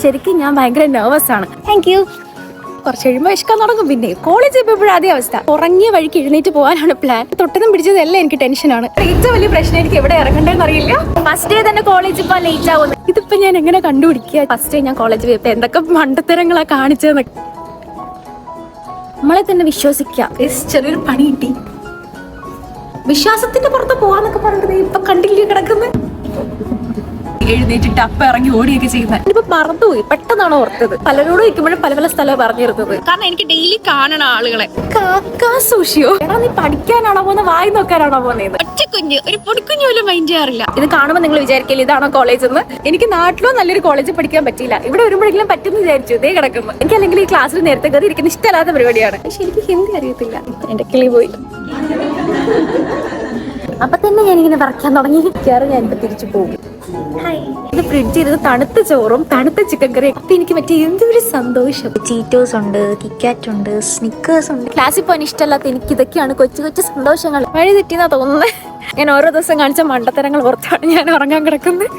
ശരിക്കും ഞാൻ ഭയങ്കര നെർവസ് ആണ്. Thank you. കുറച്ച് കഴിയുമ്പോൾ വിശക്കാൻ തുടങ്ങും. പിന്നെ കോളേജിൽ പോയപ്പോഴും അതേ അവസ്ഥ. ഉറങ്ങിയ വഴിക്ക് എഴുന്നേറ്റ് പോകാനാണ് പ്ലാൻ. തൊട്ടതും പിടിച്ചതെല്ലാം എനിക്ക് ടെൻഷനാണ്. ഏറ്റവും വലിയ പ്രശ്നം എനിക്ക് എവിടെ ഇറങ്ങണ്ടെന്ന് അറിയില്ല. ഫസ്റ്റ് ഡേ തന്നെ കോളേജിൽ പോകാൻ ലേറ്റ് ആവുന്നു. ഇതിപ്പോ ഞാൻ എങ്ങനെ കണ്ടുപിടിക്കുക? ഫസ്റ്റ് ഡേ ഞാൻ കോളേജിൽ പോയപ്പോ എന്തൊക്കെ മണ്ടത്തരങ്ങളാ കാണിച്ചതെന്ന്. നമ്മളെ തന്നെ വിശ്വസിക്കാം. ചെറിയൊരു പണി കിട്ടി. വിശ്വാസത്തിന്റെ പുറത്ത് പോവാന്നൊക്കെ പറഞ്ഞത് ഇപ്പൊ കണ്ടില്ലേ കിടക്കുന്നത്. എഴുന്നേറ്റിട്ട് അപ്പ ഇറങ്ങി ഓടിയൊക്കെ ചെയ്യുന്നത്. ഇപ്പൊ മറന്നുപോയി. പെട്ടെന്നാണ് ഓർത്തത്. പലരോടും ഇരിക്കുമ്പോഴും പല പല സ്ഥലം പറഞ്ഞിരുന്നത്. കാരണം എനിക്ക് ഡെയിലി കാണണ ആളുകളെ. കാക്കാ സുഷിയോ? എടാ നീ പഠിക്കാനാണോ പോകുന്നത്? വായി നോക്കാനാണോ പോകുന്നത്? ഒറ്റക്കുഞ്ഞ്, ഒരു പൊടിക്കുഞ്ഞു പോലും മൈൻഡ് ചെയ്യാറില്ല. ഇത് കാണുമ്പോൾ നിങ്ങൾ വിചാരിക്കില്ല ഇതാണോ കോളേജ് എന്ന്. എനിക്ക് നാട്ടിലോ നല്ലൊരു കോളേജിൽ പഠിക്കാൻ പറ്റിയില്ല. ഇവിടെ വരുമ്പോഴെങ്കിലും പറ്റുമെന്ന് വിചാരിച്ചു. ഇതേ കിടക്കുന്നു. എനിക്ക് അല്ലെങ്കിൽ ഈ ക്ലാസ്സിൽ നേരത്തെ കയറി ഇരിക്കുന്ന ഇഷ്ടമല്ലാത്ത പരിപാടിയാണ്. പക്ഷെ എനിക്ക് ഹിന്ദി അറിയത്തില്ല. എന്റെ കിളി പോയി. അപ്പൊ തന്നെ ഞാനിങ്ങനെ പറക്കാൻ തുടങ്ങി. ഞാനിപ്പോ തിരിച്ചു പോകും. ഇത് ഫ്രിഡ്ജിൽ ഇരുന്ന് തണുത്ത ചോറും തണുത്ത ചിക്കൻ കറിയും. അപ്പൊ എനിക്ക് പറ്റിയ എന്തൊരു സന്തോഷം. ചീറ്റോസ് ഉണ്ട്, കിറ്റ്കാറ്റ് ഉണ്ട്, സ്നിക്കേഴ്സ് ഉണ്ട്. ക്ലാസ്സിൽ പോകാൻ ഇഷ്ടമല്ലാത്ത എനിക്ക് ഇതൊക്കെയാണ് കൊച്ചു കൊച്ചു സന്തോഷങ്ങൾ. വഴി തെറ്റിന്നാ തോന്നുന്നത്. ഞാൻ ഓരോ ദിവസം കാണിച്ച മണ്ടത്തരങ്ങൾ ഓർത്താണ് ഞാൻ ഉറങ്ങാൻ കിടക്കുന്നത്.